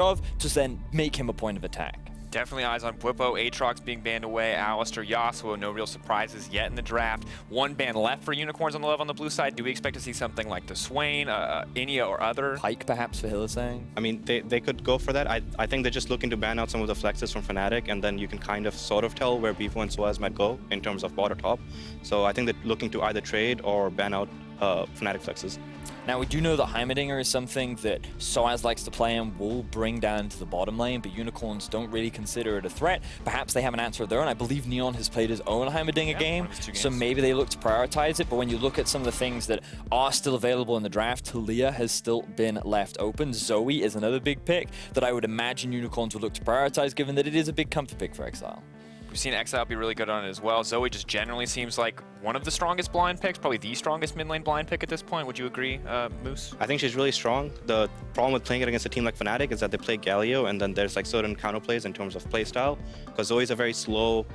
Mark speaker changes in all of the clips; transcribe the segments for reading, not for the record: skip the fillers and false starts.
Speaker 1: of to then make him a point of attack.
Speaker 2: Definitely eyes on Bwipo, Aatrox being banned away, Alistar, Yasuo, no real surprises yet in the draft. One ban left for Unicorns on the love on the blue side. Do we expect to see something like the Swain, Inia, or other?
Speaker 1: Pyke perhaps for Hylissang?
Speaker 3: I mean, they could go for that. I think they're just looking to ban out some of the flexes from Fnatic, and then you can kind of sort of tell where Bwipo and sOAZ might go in terms of bot or top. So I think they're looking to either trade or ban out Fnatic flexes.
Speaker 1: Now, we do know that Heimerdinger is something that sOAZ likes to play and will bring down to the bottom lane, but Unicorns don't really consider it a threat. Perhaps they have an answer of their own. I believe Neon has played his own Heimerdinger game, so maybe they look to prioritize it. But when you look at some of the things that are still available in the draft, Talia has still been left open. Zoe is another big pick that I would imagine Unicorns would look to prioritize, given that it is a big comfort pick for Exileh.
Speaker 2: We've seen Exileh be really good on it as well. Zoe just generally seems like one of the strongest blind picks, probably the strongest mid lane blind pick at this point. Would you agree, Moose?
Speaker 3: I think she's really strong. The problem with playing it against a team like Fnatic is that they play Galio, and then there's like certain counterplays in terms of play style. Because Zoe's a very slow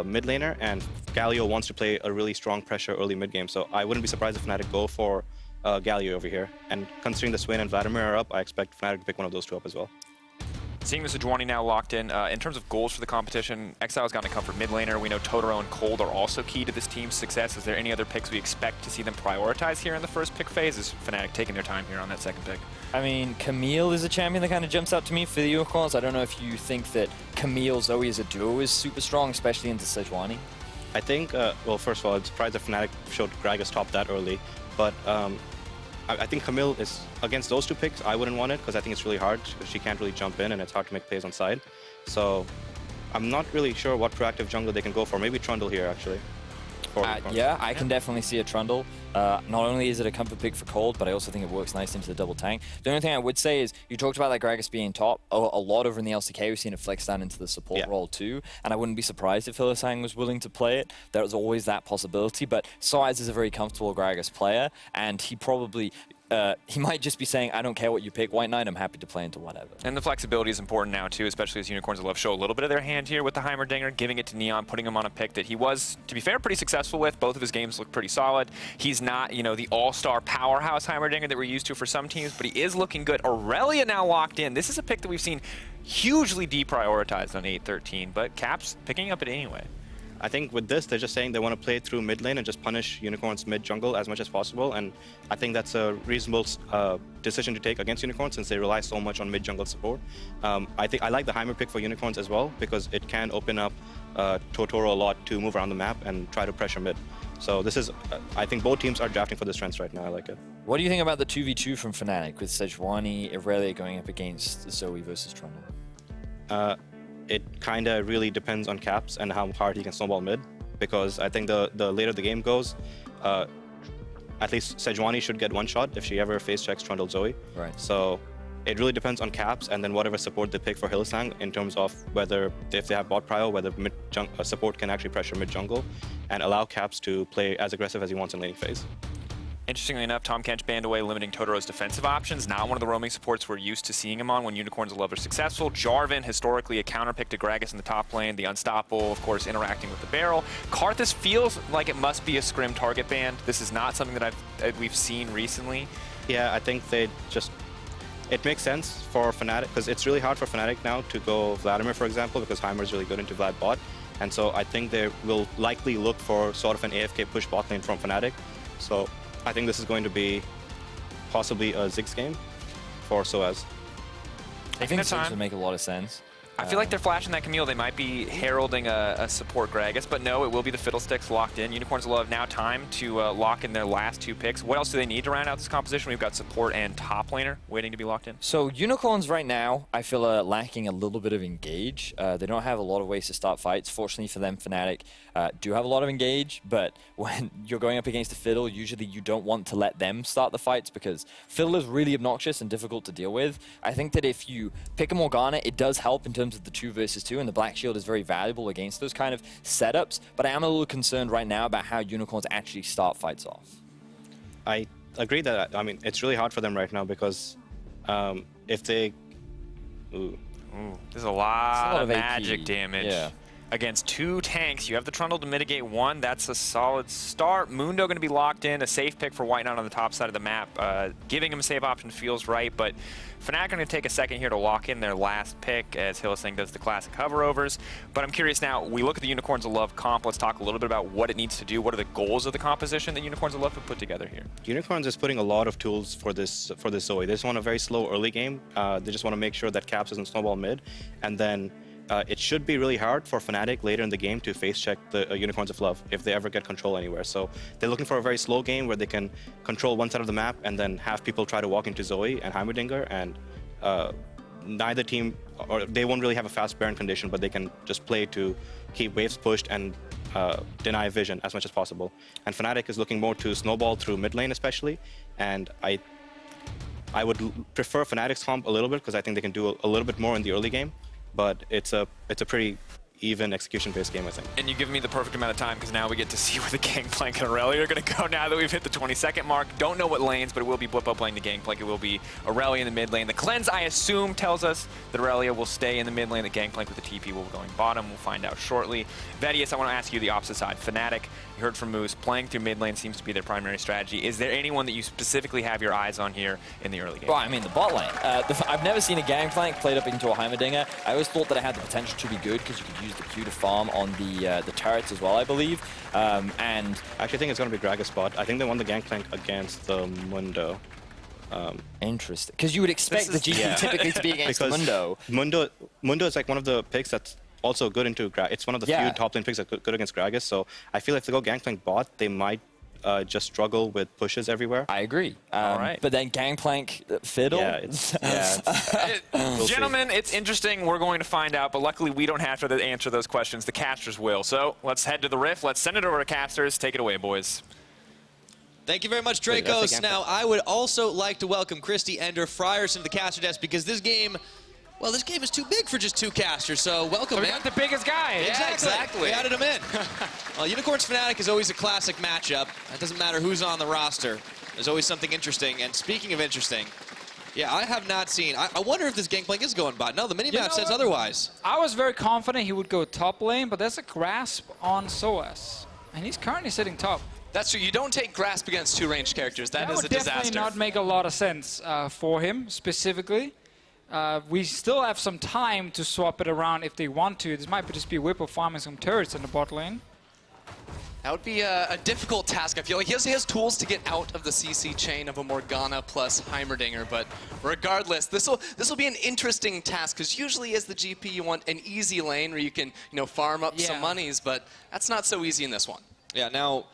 Speaker 3: mid laner, and Galio wants to play a really strong pressure early mid game. So I wouldn't be surprised if Fnatic go for Galio over here. And considering the Swain and Vladimir are up, I expect Fnatic to pick one of those two up as well.
Speaker 2: Seeing the Sejuani now locked in terms of goals for the competition, Exileh's gotten a comfort mid laner. We know Totoro and Kold are also key to this team's success. Is there any other picks we expect to see them prioritize here in the first pick phase? Is Fnatic taking their time here on that second pick?
Speaker 1: I mean, Camille is a champion that kind of jumps out to me for the Unicorns. I don't know if you think that Camille Zoe as a duo is super strong, especially into Sejuani.
Speaker 3: I think, well, first of all, I'm surprised that Fnatic showed Gragas top that early, but I think Camille is, against those two picks, I wouldn't want it because I think it's really hard. She can't really jump in and it's hard to make plays on side. So I'm not really sure what proactive jungle they can go for. Maybe Trundle here, actually.
Speaker 1: Yeah, I can definitely see a Trundle. Not only is it a comfort pick for Kold, but I also think it works nice into the double tank. The only thing I would say is, you talked about that Gragas being top. A lot over in the LCK, we've seen it flex down into the support role too, and I wouldn't be surprised if Hylissang was willing to play it. There's always that possibility, but sOAZ is a very comfortable Gragas player, and he probably... he might just be saying, I don't care what you pick, WhiteKnight, I'm happy to play into whatever.
Speaker 2: And the flexibility is important now too, especially as Unicorns love show a little bit of their hand here with the Heimerdinger, giving it to Neon, putting him on a pick that he was, to be fair, pretty successful with. Both of his games look pretty solid. He's not, you know, the all-star powerhouse Heimerdinger that we're used to for some teams, but he is looking good. Irelia now locked in. This is a pick that we've seen hugely deprioritized on 8-13, but Caps picking up it anyway.
Speaker 3: I think with this, they're just saying they want to play through mid lane and just punish Unicorns mid jungle as much as possible. And I think that's a reasonable decision to take against Unicorns since they rely so much on mid jungle support. I think I like the Heimer pick for Unicorns as well because it can open up Totoro a lot to move around the map and try to pressure mid. So this is, I think both teams are drafting for the strengths right now. I like it.
Speaker 1: What do you think about the 2v2 from Fnatic with Sejuani, Irelia going up against Zoe versus Trundle?
Speaker 3: It kind of really depends on Caps and how hard he can snowball mid, because I think the later the game goes, at least Sejuani should get one shot if she ever face checks Trundle Zoe.
Speaker 1: Right.
Speaker 3: So it really depends on Caps and then whatever support they pick for Hylissang in terms of whether, if they have bot prio, whether mid support can actually pressure mid jungle and allow Caps to play as aggressive as he wants in laning phase.
Speaker 2: Interestingly enough, Tahm Kench banned away, limiting Totoro's defensive options. Not one of the roaming supports we're used to seeing him on when Unicorns of Love are successful. Jarvan, historically a counterpick to Gragas in the top lane. The Unstoppable, of course, interacting with the barrel. Karthus feels like it must be a scrim target ban. This is not something that we've seen recently.
Speaker 3: Yeah, I think they just... It makes sense for Fnatic, because it's really hard for Fnatic now to go Vladimir, for example, because Heimer's really good into Vlad bot. And so I think they will likely look for sort of an AFK push bot lane from Fnatic. So I think this is going to be possibly a Ziggs game for sOAZ.
Speaker 1: I think Ziggs would make a lot of sense.
Speaker 2: I feel like they're flashing that Camille. They might be heralding a support Gragas, but no, it will be the Fiddlesticks locked in. Unicorns will have now time to lock in their last two picks. What else do they need to round out this composition? We've got support and top laner waiting to be locked in.
Speaker 1: So Unicorns right now, I feel lacking a little bit of engage. They don't have a lot of ways to start fights. Fortunately for them, Fnatic do have a lot of engage, but when you're going up against a Fiddle, usually you don't want to let them start the fights because Fiddle is really obnoxious and difficult to deal with. I think that if you pick a Morgana, it does help in terms of the 2 versus 2, and the Black Shield is very valuable against those kind of setups, but I am a little concerned right now about how Unicorns actually start fights off.
Speaker 3: I agree that, I mean, it's really hard for them right now because if they...
Speaker 2: There's a lot of magic damage.
Speaker 1: Yeah.
Speaker 2: against 2 tanks. You have the Trundle to mitigate 1. That's a solid start. Mundo going to be locked in. A safe pick for WhiteKnight on the top side of the map. Giving him a save option feels right, but Fnatic going to take a second here to lock in their last pick as Hylissang does the classic hover-overs. But I'm curious now, we look at the Unicorns of Love comp. Let's talk a little bit about what it needs to do. What are the goals of the composition that Unicorns of Love have put together here?
Speaker 3: Unicorns is putting a lot of tools for this Zoe. They just want a very slow early game. They just want to make sure that Caps doesn't snowball mid, and then it should be really hard for Fnatic later in the game to face check the Unicorns of Love if they ever get control anywhere. So they're looking for a very slow game where they can control one side of the map and then have people try to walk into Zoe and Heimerdinger, and neither team, or they won't really have a fast Baron condition, but they can just play to keep waves pushed and deny vision as much as possible. And Fnatic is looking more to snowball through mid lane especially, and I would prefer Fnatic's comp a little bit because I think they can do a little bit more in the early game, but it's a pretty even execution-based game, I think.
Speaker 2: And you give me the perfect amount of time because now we get to see where the Gangplank and Irelia are going to go now that we've hit the 20-second mark. Don't know what lanes, but it will be Bwipo playing the Gangplank. It will be Irelia in the mid lane. The cleanse, I assume, tells us that Irelia will stay in the mid lane. The Gangplank with the TP will be going bottom. We'll find out shortly. Vedius, I want to ask you the opposite side. Fnatic, you heard from Moose, playing through mid lane seems to be their primary strategy. Is there anyone that you specifically have your eyes on here in the early game?
Speaker 1: Well, I mean, the bot lane. I've never seen a Gangplank played up into a Heimerdinger. I always thought that it had the potential to be good because you could use the Q to farm on the turrets as well, I believe. And
Speaker 3: actually, I think it's going to be Gragas bot. I think they won the Gangplank against the Mundo.
Speaker 1: Interesting, because you would expect the GP typically to be against Mundo.
Speaker 3: Mundo is like one of the picks that's also good into it's one of the few top lane picks that good against Gragas. So I feel if they go Gangplank bot, they might just struggle with pushes everywhere.
Speaker 1: I agree.
Speaker 2: All right.
Speaker 1: But then Gangplank Fiddle?
Speaker 3: We'll
Speaker 2: Gentlemen, it's interesting. We're going to find out, but luckily we don't have to answer those questions. The casters will. So let's head to the Rift. Let's send it over to casters. Take it away, boys.
Speaker 4: Thank you very much, Dracos. Now, I would also like to welcome Christy Ender Frierson to the caster desk because this game, well, this game is too big for just 2 casters, so welcome, man.
Speaker 5: We got the biggest guy.
Speaker 4: Yeah, exactly. We added him in. Well, Unicorns Fnatic is always a classic matchup. It doesn't matter who's on the roster. There's always something interesting, and speaking of interesting, yeah, I have not seen. I wonder if this Gangplank is going bot. No, the minimap says otherwise.
Speaker 5: I was very confident he would go top lane, but there's a grasp on sOAZ, and he's currently sitting top.
Speaker 6: That's true. You don't take grasp against 2 ranged characters. That is a disaster.
Speaker 5: That would definitely not make a lot of sense for him specifically. We still have some time to swap it around if they want to. This might just be Bwipo farming some turrets in the bot lane.
Speaker 6: That would be a difficult task. I feel like he has tools to get out of the CC chain of a Morgana plus Heimerdinger, but regardless, this will be an interesting task because usually as the GP you want an easy lane where you can farm up some monies, but that's not so easy in this one.
Speaker 4: Yeah. Now,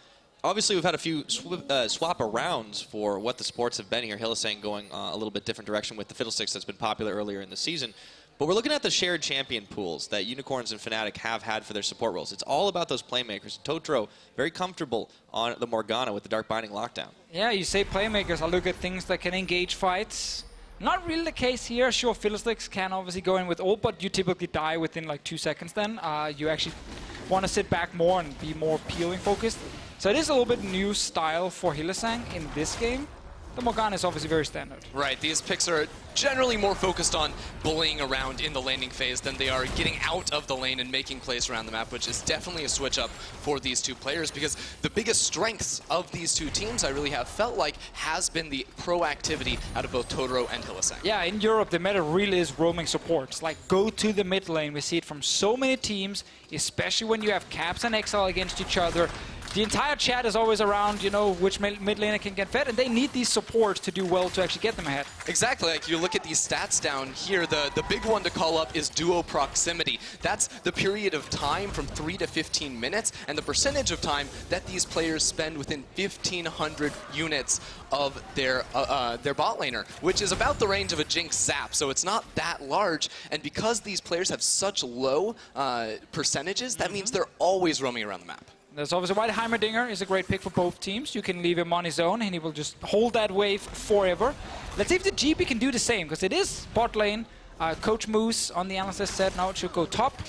Speaker 4: obviously we've had a few swap arounds for what the sports have been here. Hylissang going a little bit different direction with the Fiddlesticks that's been popular earlier in the season. But we're looking at the shared champion pools that Unicorns and Fnatic have had for their support roles. It's all about those playmakers. Totoro, very comfortable on the Morgana with the Dark Binding lockdown.
Speaker 5: Yeah, you say playmakers. I look at things that can engage fights. Not really the case here. Sure, Fiddlesticks can obviously go in with ult, but you typically die within like 2 seconds then. You actually want to sit back more and be more peeling focused. So it is a little bit new style for Hylissang in this game. The Morgana is obviously very standard.
Speaker 6: Right, these picks are generally more focused on bullying around in the laning phase than they are getting out of the lane and making plays around the map, which is definitely a switch up for these 2 players because the biggest strengths of these 2 teams I really have felt like has been the proactivity out of both Totoro and Hylissang.
Speaker 5: Yeah, in Europe the meta really is roaming supports. Like, go to the mid lane. We see it from so many teams, especially when you have Caps and Exileh against each other. The entire chat is always around, which mid laner can get fed, and they need these supports to do well to actually get them ahead.
Speaker 6: Exactly. Like, you look at these stats down here, the big one to call up is duo proximity. That's the period of time from 3 to 15 minutes, and the percentage of time that these players spend within 1,500 units of their bot laner, which is about the range of a Jinx Zap, so it's not that large. And because these players have such low percentages, that means they're always roaming around the map.
Speaker 5: There's obviously why Heimerdinger is a great pick for both teams. You can leave him on his own and he will just hold that wave forever. Let's see if the GP can do the same, because it is bot lane. Coach Moose on the analysis said now it should go top,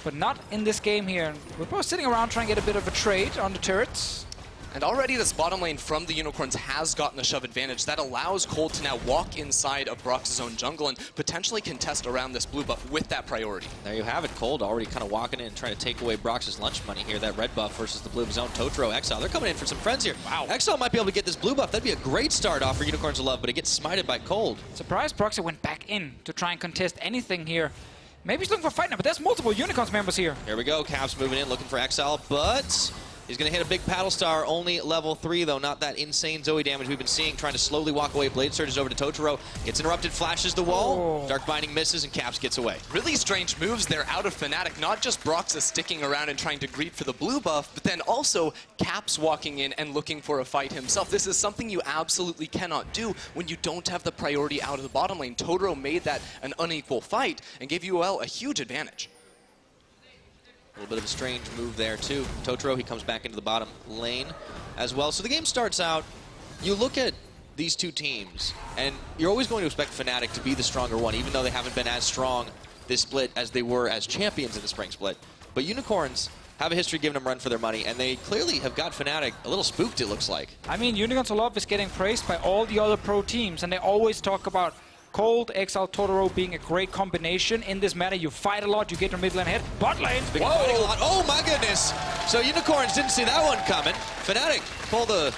Speaker 5: but not in this game here. We're both sitting around trying to get a bit of a trade on the turrets.
Speaker 6: And already this bottom lane from the Unicorns has gotten a shove advantage. That allows Kold to now walk inside of Broxah's own jungle and potentially contest around this blue buff with that priority.
Speaker 4: There you have it. Kold already kind of walking in and trying to take away Broxah's lunch money here. That red buff versus the blue of his own. Totoro, Exileh, they're coming in for some friends here. Wow. Exileh might be able to get this blue buff. That'd be a great start off for Unicorns of Love, but it gets smited by Kold.
Speaker 5: Surprised Broxah went back in to try and contest anything here. Maybe he's looking for a fight now, but there's multiple Unicorns members here.
Speaker 4: Here we go. Caps moving in, looking for Exileh, but he's going to hit a big paddle star, only level 3 though, not that insane Zoe damage we've been seeing, trying to slowly walk away. Blade surges over to Totoro, gets interrupted, flashes the wall, Dark Binding misses, and Caps gets away.
Speaker 6: Really strange moves there out of Fnatic, not just Broxah sticking around and trying to greet for the blue buff, but then also Caps walking in and looking for a fight himself. This is something you absolutely cannot do when you don't have the priority out of the bottom lane. Totoro made that an unequal fight and gave UOL a huge advantage.
Speaker 4: A little bit of a strange move there, too. Totoro, he comes back into the bottom lane as well. So the game starts out, you look at these two teams, and you're always going to expect Fnatic to be the stronger one, even though they haven't been as strong this split as they were as champions in the spring split. But Unicorns have a history giving them run for their money, and they clearly have got Fnatic a little spooked, it looks like.
Speaker 5: I mean, Unicorns of Love is getting praised by all the other pro teams, and they always talk about Kold, Exileh, Totoro being a great combination in this meta. You fight a lot, you get your mid lane ahead. Bot lane!
Speaker 4: Fighting a lot. Oh my goodness! So Unicorns didn't see that one coming. Fnatic pull the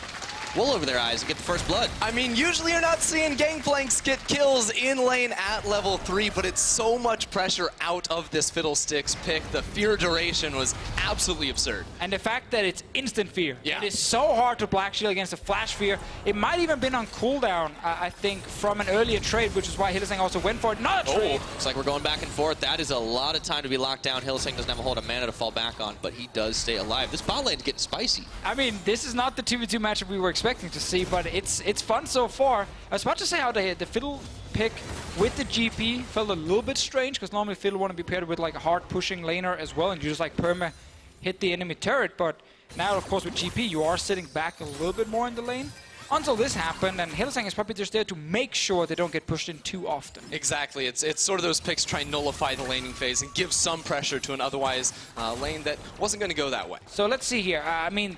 Speaker 4: wool over their eyes and get the first blood.
Speaker 6: I mean, usually you're not seeing Gangplanks get kills in lane at level 3, but it's so much pressure out of this Fiddlesticks pick. The fear duration was absolutely absurd.
Speaker 5: And the fact that it's instant fear.
Speaker 6: Yeah.
Speaker 5: It is so hard to Black Shield against a flash fear. It might even been on cooldown, I think, from an earlier trade, which is why Hylissang also went for it. Not a trade!
Speaker 4: Looks like we're going back and forth. That is a lot of time to be locked down. Hylissang doesn't have a whole lot of mana to fall back on, but he does stay alive. This bot lane's getting spicy.
Speaker 5: I mean, this is not the 2v2 matchup we were expecting to see, but it's fun so far. I was about to say how the Fiddle pick with the GP felt a little bit strange, because normally Fiddle want to be paired with like a hard pushing laner as well, and you just like perma hit the enemy turret, but now of course with GP you are sitting back a little bit more in the lane. Until this happened, and Hylissang is probably just there to make sure they don't get pushed in too often.
Speaker 6: Exactly. It's sort of those picks try and nullify the laning phase and give some pressure to an otherwise lane that wasn't going to go that way.
Speaker 5: So let's see here. I mean,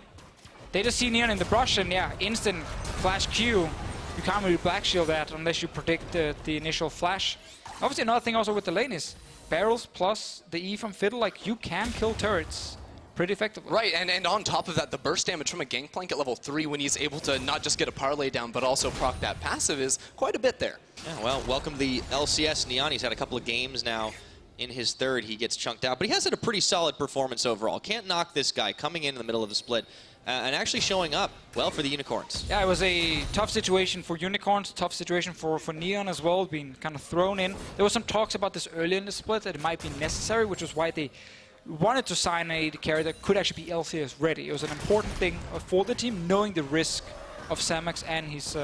Speaker 5: they just see Neon in the brush, and yeah, instant flash Q. You can't really Black Shield that unless you predict the initial flash. Obviously, another thing also with the lane is barrels plus the E from Fiddle, like you can kill turrets pretty effectively.
Speaker 6: Right, and on top of that, the burst damage from a Gangplank at level 3 when he's able to not just get a parlay down, but also proc that passive is quite a bit there.
Speaker 4: Yeah, well, welcome the LCS Neon. He's had a couple of games now. In his third, he gets chunked out, but he has had a pretty solid performance overall. Can't knock this guy coming in the middle of the split and actually showing up well for the Unicorns.
Speaker 5: Yeah, it was a tough situation for Unicorns, tough situation for Neon as well, being kind of thrown in. There was some talks about this earlier in the split that it might be necessary, which is why they wanted to sign an AD carry that could actually be LCS ready. It was an important thing for the team, knowing the risk of Samux and his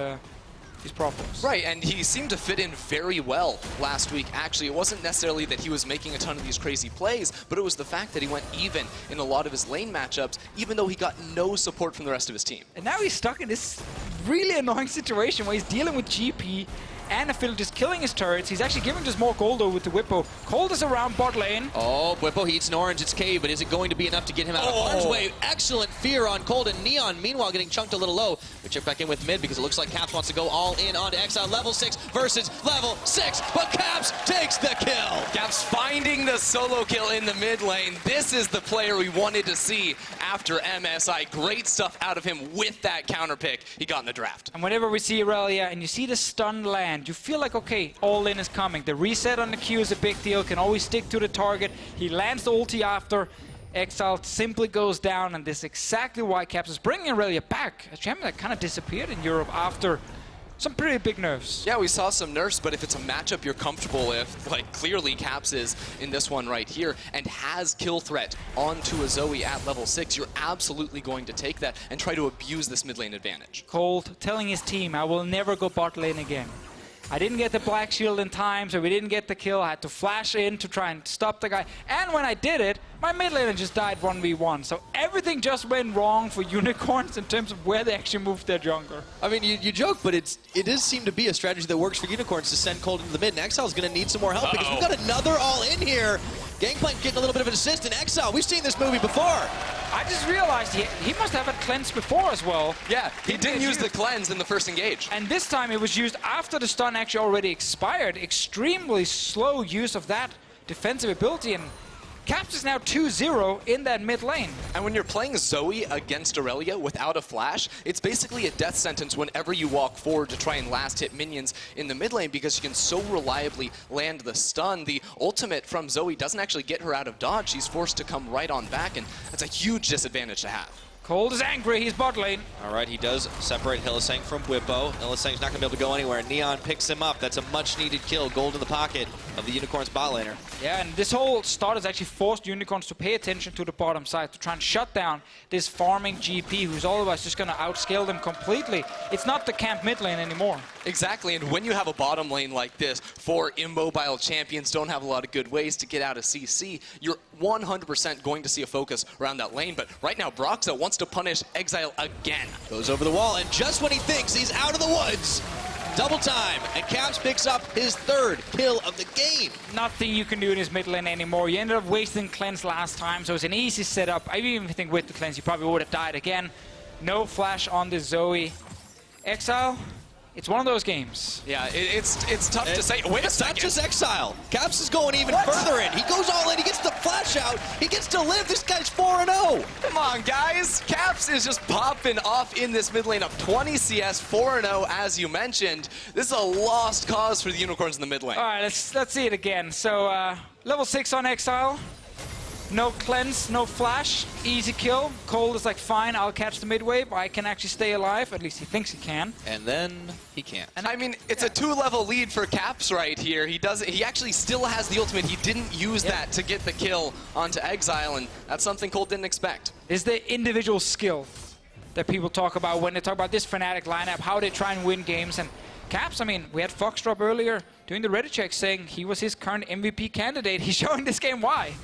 Speaker 5: problems.
Speaker 6: Right, and he seemed to fit in very well last week. Actually, it wasn't necessarily that he was making a ton of these crazy plays, but it was the fact that he went even in a lot of his lane matchups, even though he got no support from the rest of his team.
Speaker 5: And now he's stuck in this really annoying situation where he's dealing with GP and a Fiddle just killing his turrets. He's actually giving just more gold though with the Bwipo. Kold is around bot lane.
Speaker 4: Oh, Bwipo, he eats an orange, it's Cave, but is it going to be enough to get him out of harm's way? Excellent fear on Kold, and Neon, meanwhile, getting chunked a little low. We check back in with mid because it looks like Caps wants to go all in onto Exileh. Level 6 versus level 6, but Caps takes the kill.
Speaker 6: Caps finding the solo kill in the mid lane. This is the player we wanted to see after MSI. Great stuff out of him with that counter pick he got in the draft.
Speaker 5: And whenever we see Irelia and you see the stun land, you feel like, okay, all in is coming. The reset on the Q is a big deal, can always stick to the target. He lands the ulti after. Exileh simply goes down, and this is exactly why Caps is bringing Irelia back. A champion that kind of disappeared in Europe after some pretty big nerfs.
Speaker 6: Yeah, we saw some nerfs, but if it's a matchup you're comfortable with, like clearly Caps is in this one right here, and has kill threat onto a Zoe at level 6, you're absolutely going to take that and try to abuse this mid lane advantage.
Speaker 5: Kold telling his team, I will never go bot lane again. I didn't get the Black Shield in time, so we didn't get the kill. I had to flash in to try and stop the guy. And when I did it, my mid laner just died 1v1. So everything just went wrong for Unicorns in terms of where they actually moved their jungler.
Speaker 4: I mean, you joke, but it does seem to be a strategy that works for Unicorns to send Kold into the mid. And Exileh's going to need some more help because we've got another all-in here. Gangplank getting a little bit of an assist, and Exileh, we've seen this movie before.
Speaker 5: I just realized he must have had cleanse before as well.
Speaker 6: Yeah, he didn't use the cleanse in the first engage.
Speaker 5: And this time it was used after the stun actually already expired. Extremely slow use of that defensive ability, and Caps is now 2-0 in that mid lane.
Speaker 6: And when you're playing Zoe against Irelia without a flash, it's basically a death sentence whenever you walk forward to try and last hit minions in the mid lane because you can so reliably land the stun. The ultimate from Zoe doesn't actually get her out of dodge. She's forced to come right on back, and that's a huge disadvantage to have.
Speaker 5: Kold is angry, he's bot lane.
Speaker 4: All right, he does separate Hylissang from Bwipo. Hylissang's not going to be able to go anywhere. Neon picks him up. That's a much-needed kill. Gold in the pocket of the Unicorns bot laner.
Speaker 5: Yeah, and this whole start has actually forced Unicorns to pay attention to the bottom side to try and shut down this farming GP who's otherwise just going to outscale them completely. It's not the camp mid lane anymore.
Speaker 6: Exactly, and when you have a bottom lane like this, four immobile champions don't have a lot of good ways to get out of CC, you're 100% going to see a focus around that lane. But right now, Broxah wants to punish Exileh again.
Speaker 4: Goes over the wall, and just when he thinks he's out of the woods, double time, and Caps picks up his third kill of the game.
Speaker 5: Nothing you can do in his mid lane anymore. You ended up wasting cleanse last time, so it's an easy setup. I even think with the cleanse, you probably would have died again. No flash on the Zoe. Exileh, it's one of those games.
Speaker 6: Yeah, it's tough to say. Wait a second.
Speaker 4: Not just Exileh. Caps is going even further in. He goes all in. He gets the flash out. He gets to live. This guy's 4-0.
Speaker 6: Come on, guys. Caps is just popping off in this mid lane up 20 CS, 4-0, as you mentioned. This is a lost cause for the Unicorns in the mid lane.
Speaker 5: All right, let's see it again. So, level 6 on Exileh. No cleanse, no flash, easy kill. Kold is like, fine, I'll catch the mid wave. I can actually stay alive. At least he thinks he can.
Speaker 4: And then he can't.
Speaker 6: And I mean, it's a 2-level lead for Caps right here. He actually still has the ultimate. He didn't use that to get the kill onto Exileh, and that's something Kold didn't expect.
Speaker 5: Is the individual skill that people talk about when they talk about this Fnatic lineup, how they try and win games. And Caps, I mean, we had Foxdrop earlier doing the Reddit check saying he was his current MVP candidate. He's showing this game why.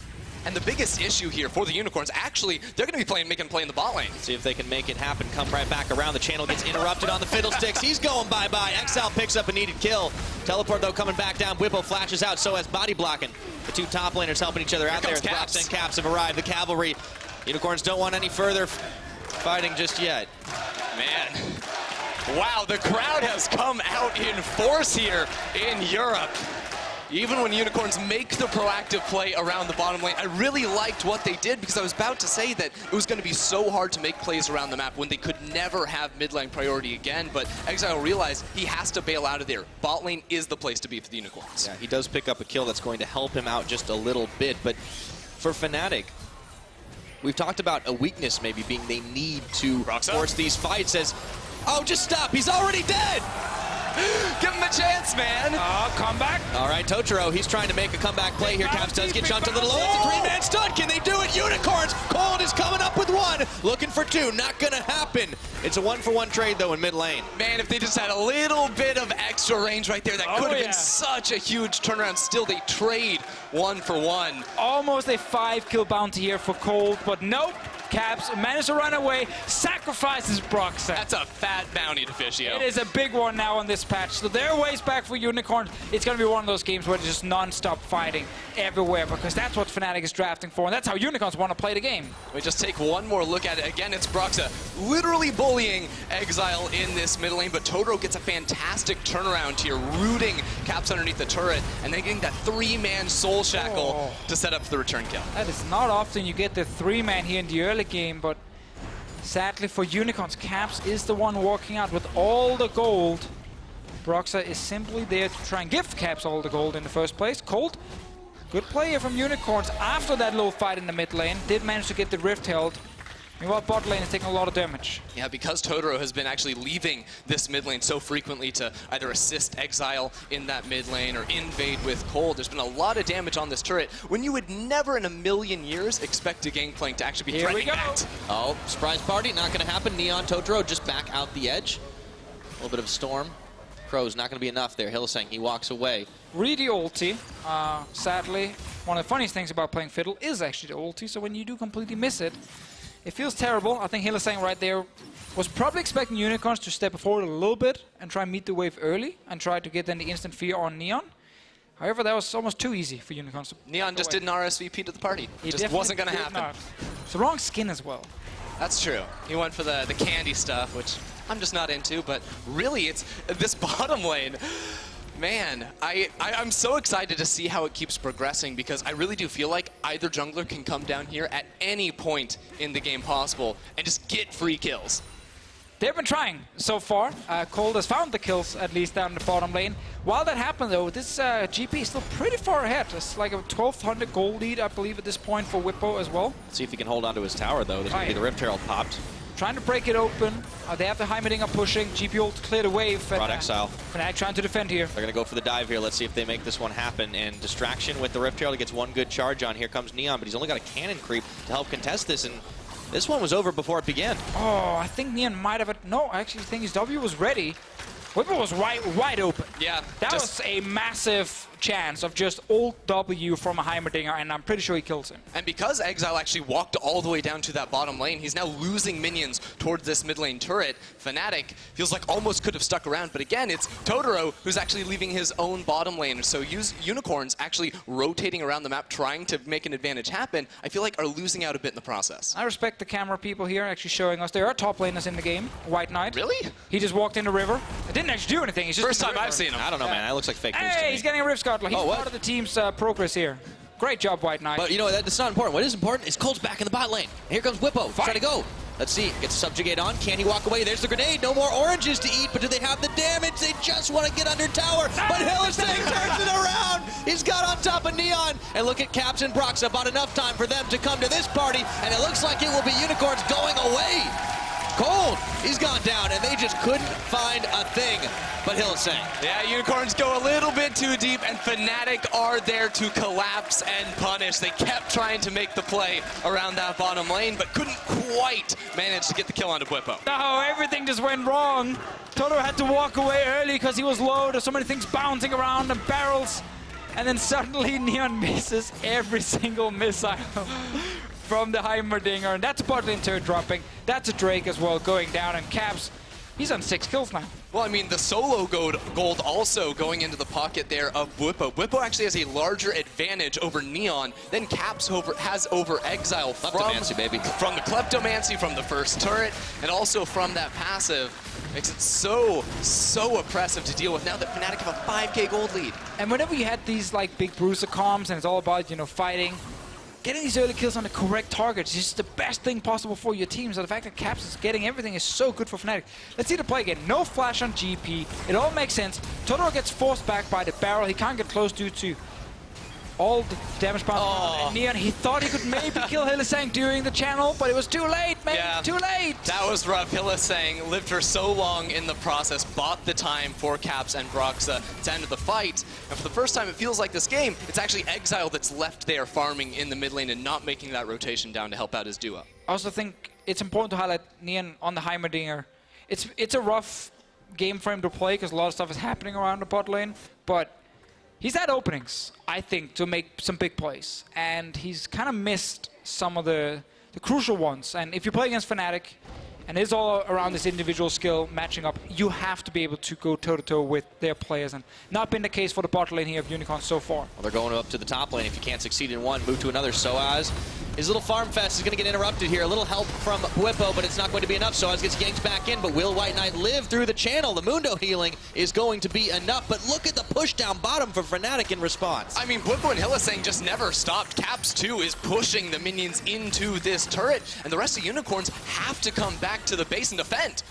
Speaker 6: And the biggest issue here for the Unicorns, actually, they're going to be making play in the bot lane.
Speaker 4: See if they can make it happen. Come right back around. The channel gets interrupted on the Fiddlesticks. He's going bye-bye. Exileh picks up a needed kill. Teleport, though, coming back down. Bwipo flashes out. sOAZ body blocking. The two top laners helping each other out there. Broxah and Caps have arrived. The cavalry. Unicorns don't want any further fighting just yet.
Speaker 6: Man. Wow, the crowd has come out in force here in Europe. Even when Unicorns make the proactive play around the bottom lane, I really liked what they did because I was about to say that it was going to be so hard to make plays around the map when they could never have mid lane priority again, but Exileh realized he has to bail out of there. Bot lane is the place to be for the Unicorns.
Speaker 4: Yeah, he does pick up a kill that's going to help him out just a little bit, but for Fnatic, we've talked about a weakness maybe being they need to force these fights as, oh, just stop, he's already dead!
Speaker 6: Give him a chance, man.
Speaker 5: Comeback.
Speaker 4: All right, Totoro, he's trying to make a comeback play here. Caps does get chunked a little low. It's a three-man stun. Can they do it? Unicorns. Kold is coming up with one. Looking for two. Not going to happen. It's a one-for-one trade, though, in mid lane.
Speaker 6: Man, if they just had a little bit of extra range right there, that could have been such a huge turnaround. Still, they trade 1-for-1.
Speaker 5: Almost a 5-kill bounty here for Kold, but nope. Caps managed to run away, sacrifices Broxah.
Speaker 6: That's a fat bounty, Deficio.
Speaker 5: It is a big one now on this patch. So their ways back for Unicorns. It's going to be one of those games where it's just non-stop fighting everywhere because that's what Fnatic is drafting for, and that's how Unicorns want to play the game.
Speaker 6: We just take one more look at it. Again, it's Broxah literally bullying Exileh in this mid lane, but Totoro gets a fantastic turnaround here, rooting Caps underneath the turret, and then getting that 3-man soul shackle to set up the return kill.
Speaker 5: That is not often you get the 3-man here in the early game, but sadly for Unicorns, Caps is the one walking out with all the gold. Broxah is simply there to try and give Caps all the gold in the first place. Kold, good player from Unicorns after that little fight in the mid lane, did manage to get the rift held. Meanwhile, bot lane is taking a lot of damage.
Speaker 6: Yeah, because Totoro has been actually leaving this mid lane so frequently to either assist Exileh in that mid lane or invade with Kold, there's been a lot of damage on this turret when you would never in a million years expect a Gangplank to actually be threatening that.
Speaker 4: Oh, surprise party, not going to happen. Neon Totoro just back out the edge. A little bit of a storm. Crow's not going to be enough there. Hylissang, he walks away.
Speaker 5: Reedy ulti, sadly, one of the funniest things about playing Fiddle is actually the ulti, so when you do completely miss it, it feels terrible. I think Hylissang right there was probably expecting Unicorns to step forward a little bit and try and meet the wave early and try to get then the instant fear on Neon. However, that was almost too easy for Unicorns to
Speaker 6: Neon just didn't RSVP to the party.
Speaker 5: It
Speaker 6: Just
Speaker 5: definitely
Speaker 6: wasn't going to
Speaker 5: did
Speaker 6: happen.
Speaker 5: not. It's the wrong skin as well.
Speaker 6: That's true. He went for the candy stuff, which I'm just not into, but really it's this bottom lane. Man, I'm so excited to see how it keeps progressing because I really do feel like either jungler can come down here at any point in the game possible and just get free kills.
Speaker 5: They've been trying so far. Kold has found the kills, at least down the bottom lane. While that happened, though, this GP is still pretty far ahead. It's like a 1,200 gold lead, I believe, at this point for Bwipo as well.
Speaker 4: See if he can hold onto his tower, though. There's going to be the Rift Herald popped.
Speaker 5: Trying to break it open. They have the Heimerdinger pushing. GP ult cleared the wave.
Speaker 4: Brought Exileh.
Speaker 5: Fnatic trying to defend here.
Speaker 4: They're going to go for the dive here. Let's see if they make this one happen. And distraction with the Rift Herald. He gets one good charge on. Here comes Neon, but he's only got a cannon creep to help contest this. And this one was over before it began.
Speaker 5: Oh, I think Neon might have... No, I actually think his W was ready. Bwipo was wide open.
Speaker 6: Yeah.
Speaker 5: That was a massive chance of just ult W from a Heimerdinger, and I'm pretty sure he kills him.
Speaker 6: And because Exileh actually walked all the way down to that bottom lane, he's now losing minions towards this mid lane turret. Fnatic feels like almost could have stuck around, but again, it's Totoro who's actually leaving his own bottom lane. So Unicorns actually rotating around the map, trying to make an advantage happen, I feel like are losing out a bit in the process.
Speaker 5: I respect the camera people here actually showing us there are top laners in the game. WhiteKnight.
Speaker 6: Really?
Speaker 5: He just walked in the river. It didn't actually do anything. He's just
Speaker 6: First
Speaker 5: in the
Speaker 6: time I've
Speaker 5: river.
Speaker 6: seen him.
Speaker 4: I don't know, man. That looks like fake news to
Speaker 5: Hey,
Speaker 4: me.
Speaker 5: he's getting a Rift Scarlet. He's
Speaker 4: Oh, what?
Speaker 5: part of the team's progress here. Great job, WhiteKnight.
Speaker 4: But you know, that's not important. What is important is Cold's back in the bot lane. Here comes Bwipo, trying to go. Let's see, gets subjugate on. Can he walk away? There's the grenade. No more oranges to eat, but do they have the damage? They just want to get under tower. But Hylissang turns it around. He's got on top of Neon. And look at Caps and Broxah. About enough time for them to come to this party. And it looks like it will be Unicorns going away. Kold, he's gone down, and they just couldn't find a thing but Hylissang.
Speaker 6: Yeah, Unicorns go a little bit too deep, and Fnatic are there to collapse and punish. They kept trying to make the play around that bottom lane, but couldn't quite manage to get the kill onto Bwipo.
Speaker 5: No, everything just went wrong. Totoro had to walk away early because he was low. There's so many things bouncing around and barrels. And then suddenly Neon misses every single missile from the Heimerdinger. And that's a bot lane turret dropping. That's a Drake as well going down. And Caps, he's on 6 kills now.
Speaker 6: Well, I mean, the solo gold also going into the pocket there of Bwipo. Bwipo actually has a larger advantage over Neon than Caps has over Exileh
Speaker 4: Kleptomancy, baby.
Speaker 6: From the Kleptomancy, from the first turret, and also from that passive. Makes it so oppressive to deal with now that Fnatic have a 5k gold lead.
Speaker 5: And whenever you had these like big bruiser comms and it's all about, you know, fighting, getting these early kills on the correct targets is just the best thing possible for your team. So the fact that Caps is getting everything is so good for Fnatic. Let's see the play again. No flash on GP. It all makes sense. Totoro gets forced back by the barrel. He can't get close due to all the damage bound. And Neon, he thought he could maybe kill Hylissang during the channel, but it was too late, man.
Speaker 6: Yeah.
Speaker 5: Too late.
Speaker 6: That was rough. Hylissang lived for so long in the process, bought the time for Caps and Broxah to end the fight. And for the first time, it feels like this game, it's actually Exileh that's left there farming in the mid lane and not making that rotation down to help out his duo.
Speaker 5: I also think it's important to highlight Neon on the Heimerdinger. It's a rough game frame to play because a lot of stuff is happening around the bot lane, but he's had openings, I think, to make some big plays. And he's kind of missed some of the crucial ones. And if you play against Fnatic, and it's all around this individual skill matching up, you have to be able to go toe-to-toe with their players. And not been the case for the bot lane here of Unicorn so far.
Speaker 4: Well, they're going up to the top lane. If you can't succeed in one, move to another. sOAZ. His little farm fest is going to get interrupted here. A little help from Bwipo, but it's not going to be enough. sOAZ gets yanked back in, but will WhiteKnight live through the channel? The Mundo healing is going to be enough, but look at the push down bottom for Fnatic in response.
Speaker 6: I mean, Bwipo and Hylissang just never stopped. Caps, too, is pushing the minions into this turret, and the rest of Unicorns have to come back to the base and defend.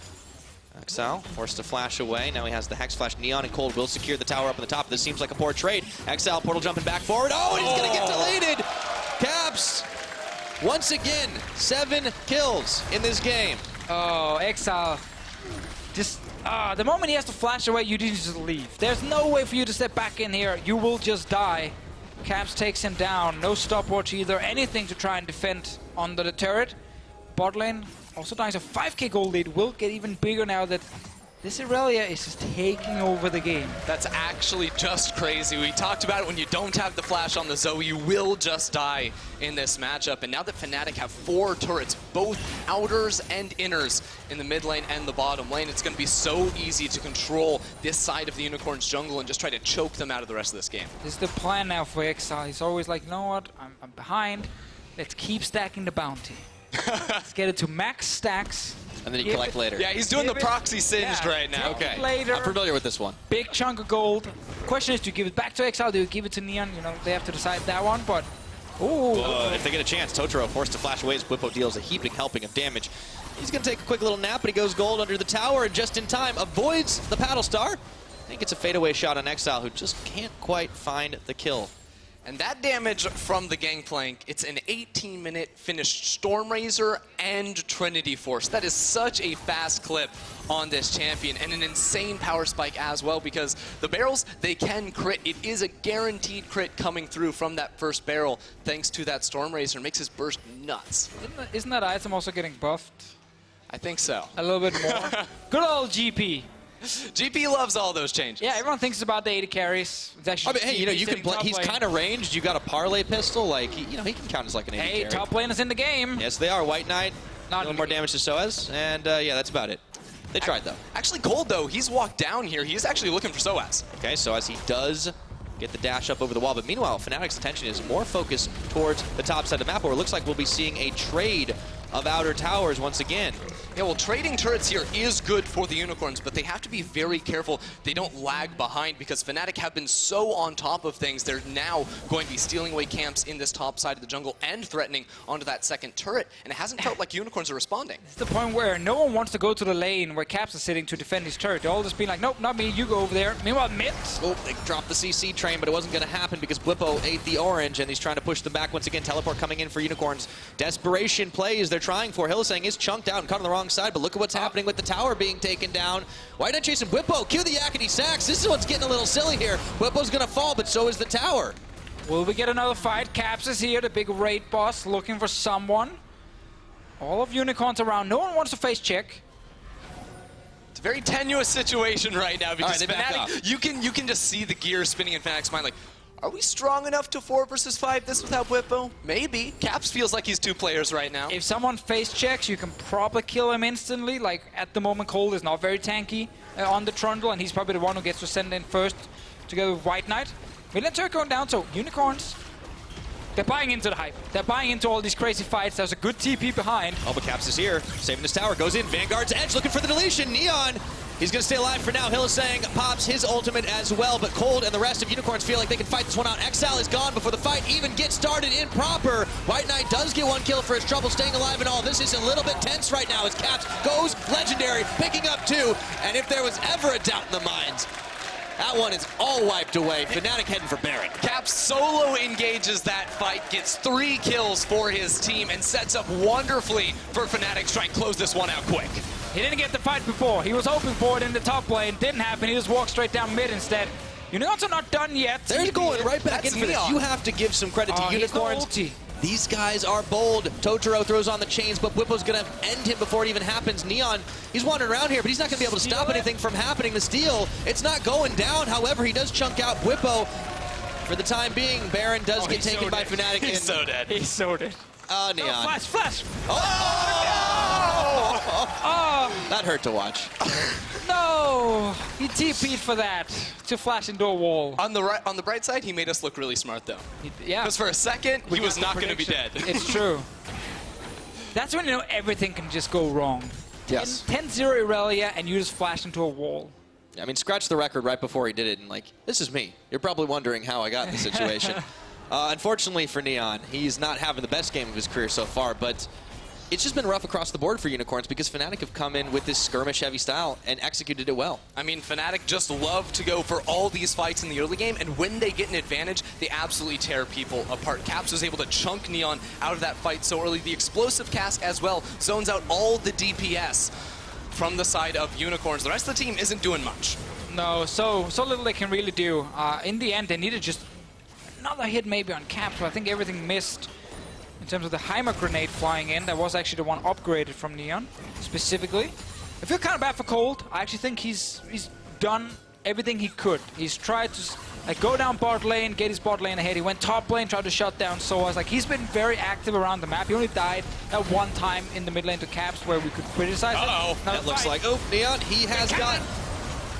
Speaker 4: Exileh forced to flash away. Now he has the Hex Flash. Neon and Kold will secure the tower up on the top. This seems like a poor trade. Exileh portal jumping back forward. Oh, and he's going to get deleted. Caps, once again, 7 kills in this game.
Speaker 5: Oh, Exileh. Just, the moment he has to flash away, you need to just leave. There's no way for you to step back in here. You will just die. Caps takes him down. No stopwatch either. Anything to try and defend under the turret. Bot lane also dying. So 5k gold lead will get even bigger now that This Irelia is just taking over the game.
Speaker 6: That's actually just crazy. We talked about it, when you don't have the flash on the Zoe, you will just die in this matchup. And now that Fnatic have 4 turrets, both outers and inners in the mid lane and the bottom lane, it's going to be so easy to control this side of the Unicorn's jungle and just try to choke them out of the rest of this game.
Speaker 5: This is the plan now for Exileh. He's always like, you know what, I'm behind. Let's keep stacking the bounty. Let's get it to max stacks.
Speaker 4: And then you collect later.
Speaker 6: Yeah, he's doing the proxy singed right now.
Speaker 5: Okay. Later.
Speaker 4: I'm familiar with this one.
Speaker 5: Big chunk of gold. Question is, do you give it back to Exileh? Do you give it to Neon? You know, they have to decide that one, but... Ooh.
Speaker 4: If they get a chance, Totoro forced to flash away as Bwipo deals a heaping helping of damage. He's going to take a quick little nap, but he goes gold under the tower, and just in time avoids the paddle star. I think it's a fadeaway shot on Exileh, who just can't quite find the kill.
Speaker 6: And that damage from the Gangplank, it's an 18-minute finished Stormrazor and Trinity Force. That is such a fast clip on this champion, and an insane power spike as well, because the barrels, they can crit. It is a guaranteed crit coming through from that first barrel, thanks to that Stormrazor. It makes his burst nuts.
Speaker 5: Isn't that item also getting buffed?
Speaker 6: I think so.
Speaker 5: A little bit more. Good old GP.
Speaker 6: GP loves all those changes.
Speaker 5: Yeah, everyone thinks about the AD carries. It's actually
Speaker 4: I mean, hey, you know, you can play. He's kind of ranged. You got a parlay pistol, like he can count as like an AD
Speaker 5: Hey,
Speaker 4: carry.
Speaker 5: top laners in the game.
Speaker 4: Yes, they are. WhiteKnight, a little more damage to sOAZ, and yeah, that's about it. They tried though.
Speaker 6: Actually, Kold though, he's walked down here. He's actually looking for sOAZ.
Speaker 4: Okay, so as he does get the dash up over the wall, but meanwhile, Fnatic's attention is more focused towards the top side of the map, where it looks like we'll be seeing a trade of outer towers once again.
Speaker 6: Yeah, well, trading turrets here is good for the Unicorns, but they have to be very careful they don't lag behind, because Fnatic have been so on top of things. They're now going to be stealing away camps in this top side of the jungle and threatening onto that second turret, and it hasn't felt like Unicorns are responding.
Speaker 5: It's the point where no one wants to go to the lane where Caps is sitting to defend his turret. They're all just being like, nope, not me, you go over there. Meanwhile, mid.
Speaker 4: Oh, they dropped the CC train, but it wasn't going to happen because Bwipo ate the orange, and he's trying to push them back once again. Teleport coming in for Unicorns. Desperation plays they're trying for. Hylissang is chunked out and caught on the wrong side, but look at what's happening with the tower being taken down. WhiteKnight chasing Bwipo. Cue the Yakety Sax. This is what's getting a little silly here. Bwipo's going to fall, but so is the tower.
Speaker 5: Will we get another fight? Caps is here, the big raid boss, looking for someone. All of Unicorns around. No one wants to face check.
Speaker 6: It's a very tenuous situation right now, because
Speaker 4: they back
Speaker 6: Fnatic, you can just see the gears spinning in Fnatic's mind, like, are we strong enough to 4 versus 5 this without Bwipo? Maybe. Caps feels like he's 2 players right now.
Speaker 5: If someone face checks, you can probably kill him instantly. Like, at the moment, Kold is not very tanky on the Trundle, and he's probably the one who gets to send in first together with WhiteKnight. Midland turret going down, so Unicorns, they're buying into the hype. They're buying into all these crazy fights. There's a good TP behind.
Speaker 4: Oh, but Caps is here, saving this tower. Goes in, Vanguard's edge, looking for the deletion. Neon, he's going to stay alive for now. Hylissang pops his ultimate as well, but Kold and the rest of Unicorns feel like they can fight this one out. Exileh is gone before the fight even gets started in proper. WhiteKnight does get 1 kill for his trouble staying alive and all. This is a little bit tense right now as Caps goes legendary, picking up 2. And if there was ever a doubt in the minds, that one is all wiped away. Fnatic heading for Baron.
Speaker 6: Caps solo engages that fight, gets 3 kills for his team, and sets up wonderfully for Fnatic to try and close this one out quick.
Speaker 5: He didn't get the fight before. He was hoping for it in the top lane. Didn't happen. He just walked straight down mid instead. Unicorns are not done yet.
Speaker 4: They're going right back in
Speaker 6: That's
Speaker 4: for this.
Speaker 6: Neon.
Speaker 4: You have to give some credit to Unicorns. These guys are bold. Totoro throws on the chains, but Bwipo's going to end him before it even happens. Neon, he's wandering around here, but he's not going to be able to stop anything from happening. The steal, it's not going down. However, he does chunk out Bwipo. For the time being, Baron does get taken by Fnatic.
Speaker 6: He's so dead.
Speaker 5: He's so dead.
Speaker 4: Oh, Neon.
Speaker 5: Oh, flash!
Speaker 4: Oh! That hurt to watch.
Speaker 5: No! He TP'd for that, to flash into a wall.
Speaker 6: On the bright side, he made us look really smart, though.
Speaker 5: Yeah.
Speaker 6: Because for a second, he was not going to be dead.
Speaker 5: It's true. That's when you know everything can just go wrong.
Speaker 4: Yes.
Speaker 5: 10-0 Irelia, and you just flash into a wall.
Speaker 4: I mean, scratch the record right before he did it, and like, this is me. You're probably wondering how I got in this situation. Unfortunately for Neon, he's not having the best game of his career so far, but it's just been rough across the board for Unicorns because Fnatic have come in with this skirmish-heavy style and executed it well.
Speaker 6: I mean, Fnatic just love to go for all these fights in the early game, and when they get an advantage, they absolutely tear people apart. Caps was able to chunk Neon out of that fight so early. The explosive cask as well zones out all the DPS from the side of Unicorns. The rest of the team isn't doing much.
Speaker 5: No, so little they can really do. In the end, they needed just another hit maybe on Caps, but I think everything missed. In terms of the Heimer grenade flying in, that was actually the one upgraded from Neon, specifically. I feel kind of bad for Kold. I actually think he's done everything he could. He's tried to go down bot lane, get his bot lane ahead. He went top lane, tried to shut down sOAZ. Like, he's been very active around the map. He only died at one time in the mid lane to Caps where we could criticize him.
Speaker 4: That looks like, oh, Neon, he has got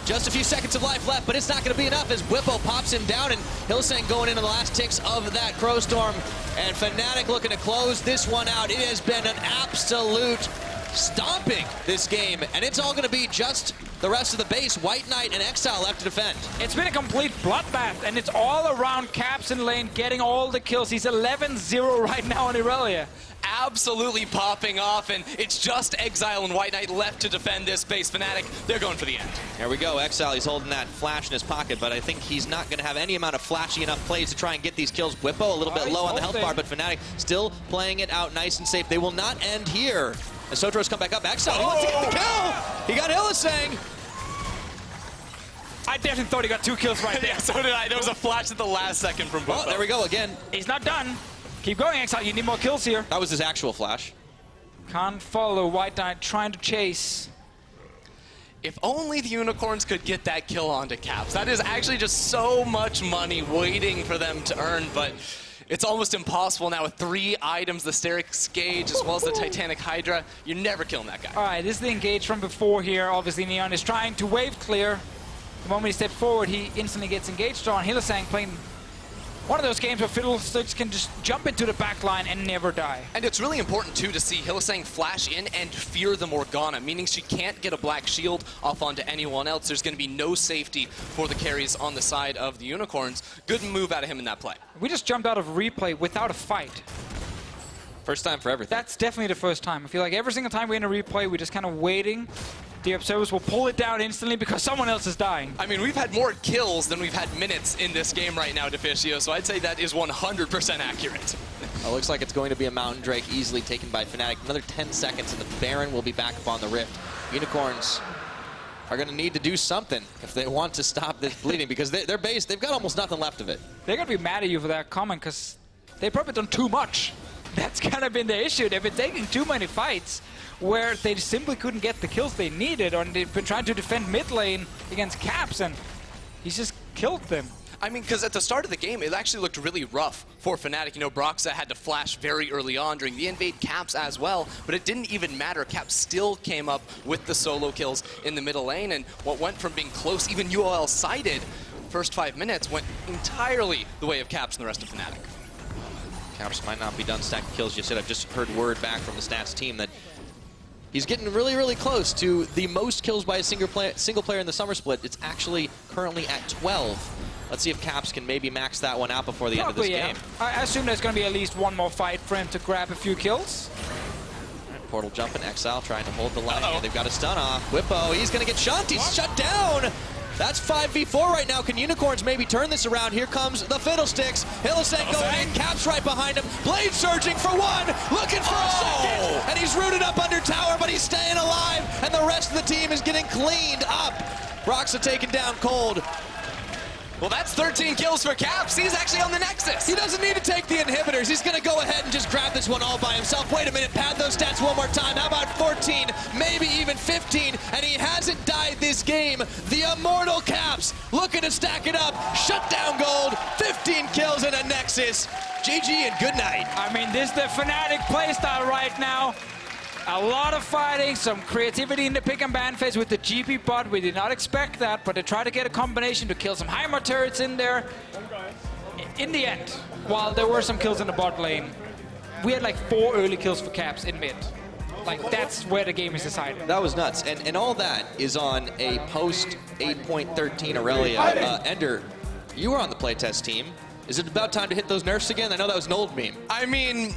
Speaker 4: just a few seconds of life left, but it's not going to be enough as Bwipo pops him down, and Hylissang going into the last ticks of that Crow Storm. And Fnatic looking to close this one out. It has been an absolute stomping this game, and it's all going to be just the rest of the base. WhiteKnight and Exileh left to defend.
Speaker 5: It's been a complete bloodbath, and it's all around Caps in lane, getting all the kills. He's 11-0 right now on Irelia.
Speaker 6: Absolutely popping off, and it's just Exileh and WhiteKnight left to defend this base. Fnatic, they're going for the end.
Speaker 4: Here we go. Exileh, he's holding that flash in his pocket, but I think he's not going to have any amount of flashy enough plays to try and get these kills. Bwipo a little bit low on the health bar, but Fnatic still playing it out nice and safe. They will not end here. As Totoro's come back up, Exileh, he wants to get the kill! He got Hylissang!
Speaker 5: I definitely thought he got 2 kills right there.
Speaker 6: Yeah, so did I. There was a flash at the last second from Bwipo.
Speaker 4: Oh, there we go again.
Speaker 5: He's not done. Keep going, Exileh. You need more kills here.
Speaker 4: That was his actual flash.
Speaker 5: Can't follow. WhiteKnight trying to chase.
Speaker 6: If only the Unicorns could get that kill onto Caps. That is actually just so much money waiting for them to earn, but it's almost impossible now with 3 items, the Sterix Gauge as well as the Titanic Hydra. You're never killing that guy.
Speaker 5: All right, this is the engage from before here. Obviously, Neon is trying to wave clear. The moment he steps forward, he instantly gets engaged on. Hylissang playing one of those games where Fiddlesticks can just jump into the back line and never die.
Speaker 6: And it's really important, too, to see Hylissang flash in and fear the Morgana, meaning she can't get a black shield off onto anyone else. There's going to be no safety for the carries on the side of the Unicorns. Good move out of him in that play.
Speaker 5: We just jumped out of replay without a fight.
Speaker 4: First time for everything.
Speaker 5: That's definitely the first time. I feel like every single time we're in a replay, we're just kind of waiting. The observers will pull it down instantly because someone else is dying.
Speaker 6: I mean, we've had more kills than we've had minutes in this game right now, Deficio, so I'd say that is 100% accurate.
Speaker 4: It looks like it's going to be a Mountain Drake easily taken by Fnatic. Another 10 seconds and the Baron will be back up on the Rift. Unicorns are going to need to do something if they want to stop this bleeding because their base, they've got almost nothing left of it.
Speaker 5: They're going to be mad at you for that comment because they've probably done too much. That's kind of been the issue. They've been taking too many fights where they simply couldn't get the kills they needed, or they've been trying to defend mid lane against Caps, and he's just killed them.
Speaker 6: I mean, because at the start of the game, it actually looked really rough for Fnatic. You know, Broxah had to flash very early on during the invade, Caps as well, but it didn't even matter. Caps still came up with the solo kills in the middle lane, and what went from being close, even UOL sided, first 5 minutes went entirely the way of Caps and the rest of Fnatic.
Speaker 4: Caps might not be done stacking kills just yet. I've just heard word back from the stats team that he's getting really, really close to the most kills by a single player in the summer split. It's actually currently at 12. Let's see if Caps can maybe max that one out before the end of this game.
Speaker 5: I assume there's going to be at least one more fight for him to grab a few kills.
Speaker 4: Right, portal jumping, Exileh trying to hold the line. They've got a stun off. Bwipo, he's going to get shunned. He's shut down. That's 5v4 right now. Can Unicorns maybe turn this around? Here comes the Fiddlesticks. Hylissang going in, Caps right behind him. Blade surging for one, looking for a second. And he's rooted up under tower, but he's staying alive. And the rest of the team is getting cleaned up. Broxah taking down Kold.
Speaker 6: Well, that's 13 kills for Caps. He's actually on the Nexus.
Speaker 4: He doesn't need to take the inhibitors. He's going to go ahead and just grab this one all by himself. Wait a minute, pad those stats one more time. How about 14, maybe even 15? And he hasn't died this game. The immortal Caps looking to stack it up. Shut down Gold, 15 kills in a Nexus. GG and good night.
Speaker 5: I mean, this is the Fnatic playstyle right now. A lot of fighting, some creativity in the pick and ban phase with the GP bot. We did not expect that, but they tried to get a combination to kill some Heimer turrets in there. In the end, while there were some kills in the bot lane, we had like 4 early kills for Caps in mid. Like, that's where the game is decided.
Speaker 4: That was nuts. And all that is on a post 8.13 Irelia. Ender, you were on the playtest team. Is it about time to hit those nerfs again? I know that was an old meme.
Speaker 6: I mean,